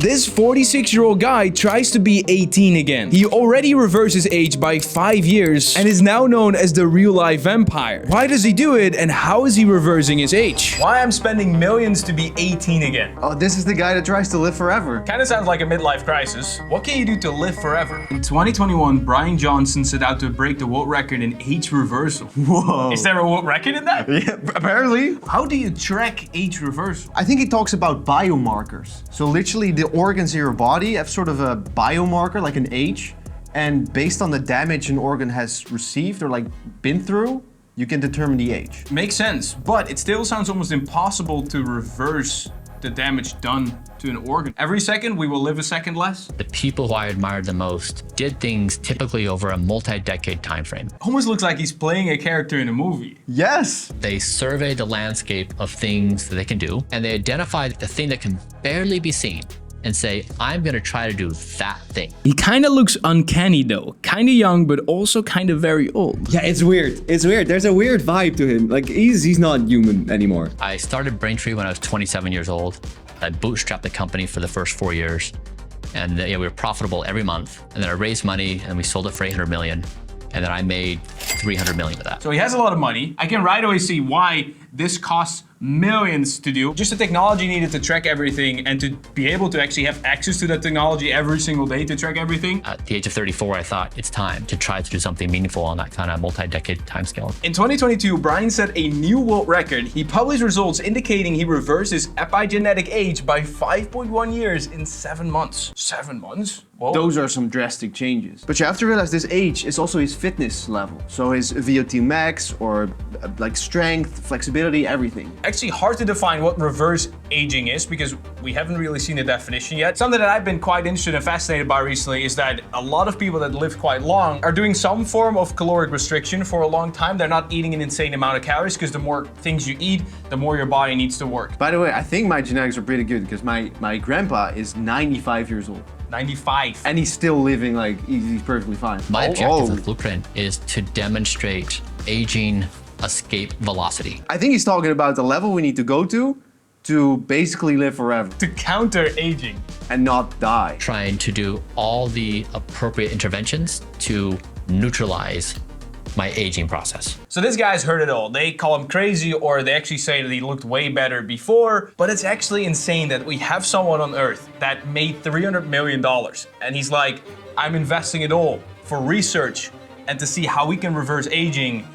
This 46-year-old guy tries to be 18 again. He already reversed his age by 5 years and is now known as the real-life vampire. Why does he do it and how is he reversing his age? Why I'm spending millions to be 18 again? Oh, this is the guy that tries to live forever. Kinda sounds like a midlife crisis. What can you do to live forever? In 2021, Bryan Johnson set out to break the world record in age reversal. Whoa. Is there a world record in that? Yeah, apparently. How do you track age reversal? I think he talks about biomarkers. So literally the organs in your body have sort of a biomarker, like an age. And based on the damage an organ has received or like been through, you can determine the age. Makes sense, but it still sounds almost impossible to reverse the damage done to an organ. Every second, we will live a second less. The people who I admired the most did things typically over a multi-decade time frame. Almost looks like he's playing a character in a movie. Yes. They surveyed the landscape of things that they can do, and they identified the thing that can barely be seen and say, I'm gonna try to do that thing. He kind of looks uncanny though. Kind of young, but also kind of very old. Yeah, it's weird. It's weird. There's a weird vibe to him. Like, he's not human anymore. I started Braintree when I was 27 years old. I bootstrapped the company for the first 4 years. And we were profitable every month. And then I raised money and we sold it for 800 million. And then I made 300 million of that. So he has a lot of money. I can right away see why this costs millions to do. Just the technology needed to track everything and to be able to actually have access to that technology every single day to track everything. At the age of 34, I thought it's time to try to do something meaningful on that kind of multi-decade timescale. In 2022, Bryan set a new world record. He published results indicating he reversed his epigenetic age by 5.1 years in 7 months. 7 months? Whoa. Those are some drastic changes. But you have to realize this age is also his fitness level. So his VO2 max or like strength, flexibility, everything. Actually hard to define what reverse aging is because we haven't really seen a definition yet. Something that I've been quite interested and fascinated by recently is that a lot of people that live quite long are doing some form of caloric restriction for a long time. They're not eating an insane amount of calories because the more things you eat, the more your body needs to work. By the way, I think my genetics are pretty good because my grandpa is 95 years old. 95. And he's still living like he's perfectly fine. My objective with Blueprint is to demonstrate aging escape velocity. I think he's talking about the level we need to go to basically live forever. To counter aging. And not die. Trying to do all the appropriate interventions to neutralize my aging process. So this guy's heard it all. They call him crazy or they actually say that he looked way better before, but it's actually insane that we have someone on Earth that made $300 million and he's like, I'm investing it all for research and to see how we can reverse aging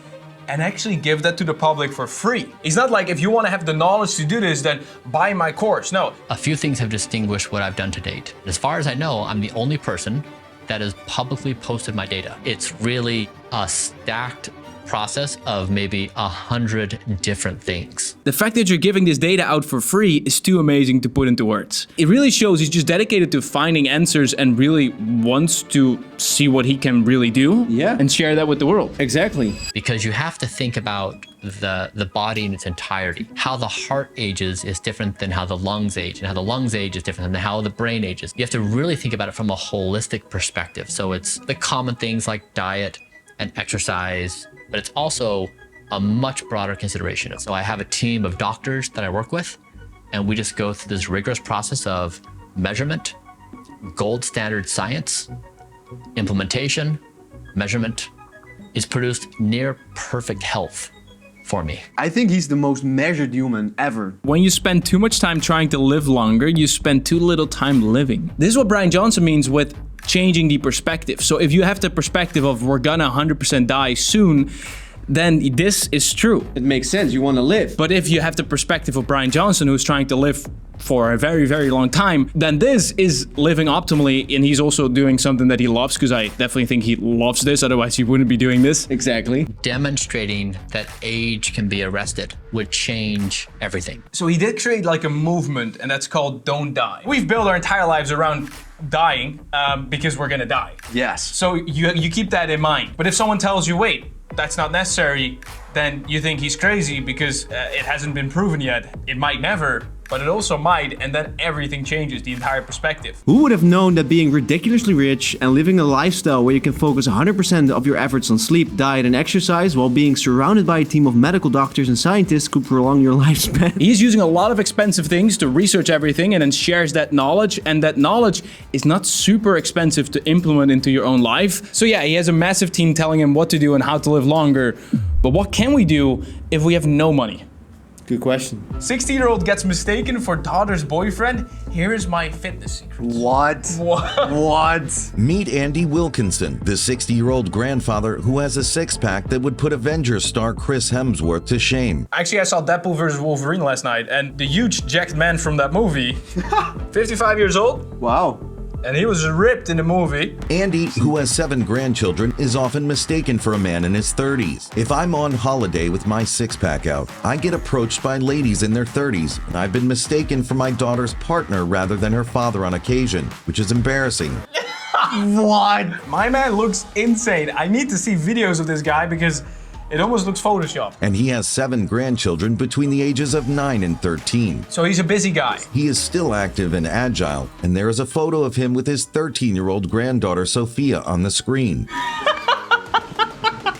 and actually give that to the public for free. He's not like, if you want to have the knowledge to do this, then buy my course. No. A few things have distinguished what I've done to date. As far as I know, I'm the only person that has publicly posted my data. It's really a stacked process of maybe 100 different things. The fact that you're giving this data out for free is too amazing to put into words. It really shows he's just dedicated to finding answers and really wants to see what he can really do. Yeah. And share that with the world. Exactly. Because you have to think about the body in its entirety. How the heart ages is different than how the lungs age, and how the lungs age is different than how the brain ages. You have to really think about it from a holistic perspective. So it's the common things like diet and exercise, but it's also a much broader consideration. So I have a team of doctors that I work with, and we just go through this rigorous process of measurement, gold standard science, implementation, measurement is produced near perfect health for me. I think he's the most measured human ever. When you spend too much time trying to live longer, you spend too little time living. This is what Bryan Johnson means with changing the perspective. So if you have the perspective of we're gonna 100% die soon, then this is true. It makes sense. You want to live. But if you have the perspective of Bryan Johnson, who's trying to live for a very, very long time, then this is living optimally, and he's also doing something that he loves, because I definitely think he loves this, otherwise he wouldn't be doing this. Exactly. Demonstrating that age can be arrested would change everything. So he did create like a movement, and that's called Don't Die. We've built our entire lives around dying because we're gonna die. Yes. So you keep that in mind. But if someone tells you, wait, that's not necessary, then you think he's crazy because it hasn't been proven yet. It might never. but it also might, and then everything changes, the entire perspective. Who would have known that being ridiculously rich and living a lifestyle where you can focus 100% of your efforts on sleep, diet, and exercise while being surrounded by a team of medical doctors and scientists could prolong your lifespan? He's using a lot of expensive things to research everything and then shares that knowledge, and that knowledge is not super expensive to implement into your own life. So yeah, he has a massive team telling him what to do and how to live longer. But what can we do if we have no money? Good question. 16-year-old gets mistaken for daughter's boyfriend. Here is my fitness secret. What? What? Meet Andy Wilkinson, the 60-year-old grandfather who has a six-pack that would put Avengers star Chris Hemsworth to shame. Actually, I saw Deadpool vs. Wolverine last night, and the huge jacked man from that movie, 55 years old, Wow. and he was ripped in the movie. Andy, who has 7 grandchildren, is often mistaken for a man in his 30s. If I'm on holiday with my six-pack out, I get approached by ladies in their 30s, and I've been mistaken for my daughter's partner rather than her father on occasion, which is embarrassing. What? My man looks insane. I need to see videos of this guy because it almost looks Photoshopped. And he has 7 grandchildren between the ages of 9 and 13. So he's a busy guy. He is still active and agile, and there is a photo of him with his 13-year-old granddaughter Sophia on the screen.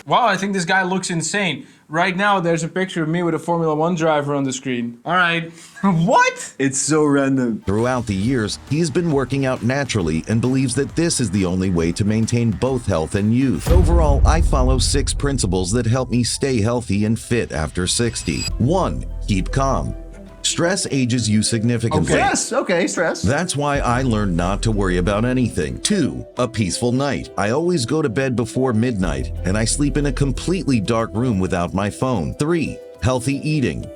Wow, I think this guy looks insane. Right now, there's a picture of me with a Formula 1 driver on the screen. All right. What? It's so random. Throughout the years, he has been working out naturally and believes that this is the only way to maintain both health and youth. Overall, I follow 6 principles that help me stay healthy and fit after 60. 1. Keep calm. Stress ages you significantly. Stress. Okay, stress. That's why I learned not to worry about anything. 2. A peaceful night. I always go to bed before midnight, and I sleep in a completely dark room without my phone. 3. Healthy eating.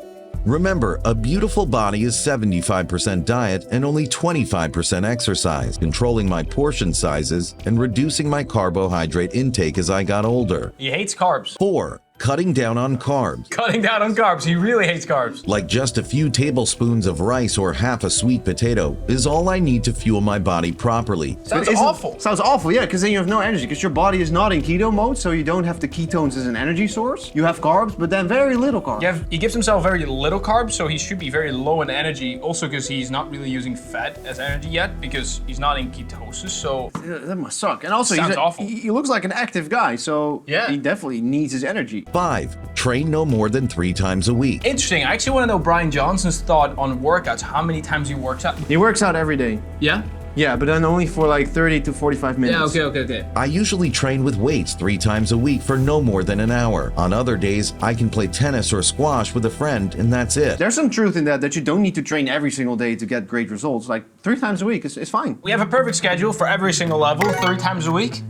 Remember, a beautiful body is 75% diet and only 25% exercise, controlling my portion sizes and reducing my carbohydrate intake as I got older. He hates carbs. 4. Cutting down on carbs. Cutting down on carbs. He really hates carbs. Like just a few tablespoons of rice or half a sweet potato is all I need to fuel my body properly. Sounds Isn't- awful. Sounds awful, yeah, because then you have no energy, because your body is not in keto mode, so you don't have the ketones as an energy source. You have carbs, but then very little carbs. He gives himself very little carbs, so he should be very low in energy. Also, because he's not really using fat as energy yet, because he's not in ketosis. So That must suck. And also, Sounds awful. he looks like an active guy, so Yeah. he definitely needs his energy. 5. Train no more than 3 times a week. interesting. I actually want to know Bryan Johnson's thought on workouts. How many times he works out? He works out every day. Yeah. Yeah, but then only for like 30 to 45 minutes. Yeah. Okay. I usually train with weights 3 times a week for no more than an hour. On other days, I can play tennis or squash with a friend, and that's it. There's some truth in that you don't need to train every single day to get great results. Like 3 times a week is fine. We have a perfect schedule for every single level, 3 times a week.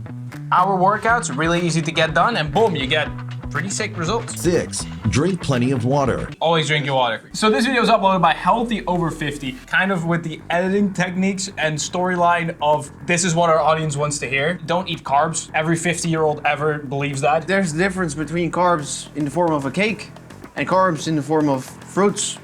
Hour workouts, really easy to get done, and boom, you get pretty sick results. 6. Drink plenty of water. Always drink your water. So this video is uploaded by Healthy Over 50, kind of with the editing techniques and storyline of this is what our audience wants to hear. Don't eat carbs. Every 50-year-old ever believes that. There's a difference between carbs in the form of a cake and carbs in the form of fruits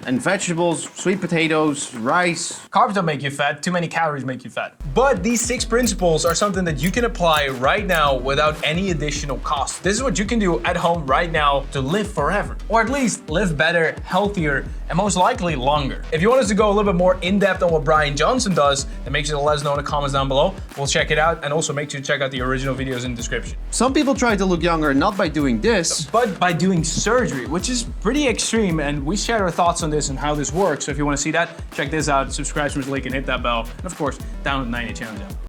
and vegetables, sweet potatoes, rice. Carbs don't make you fat, too many calories make you fat. But these 6 principles are something that you can apply right now without any additional cost. This is what you can do at home right now to live forever. Or at least live better, healthier, and most likely longer. If you want us to go a little bit more in-depth on what Bryan Johnson does, then make sure to let us know in the comments down below. We'll check it out, and also make sure to check out the original videos in the description. Some people try to look younger not by doing this. But by doing surgery, which is pretty extreme, and we shared our thoughts on this and how this works. So if you want to see that, check this out, subscribe to this link and hit that bell. And of course, download the 90 channel.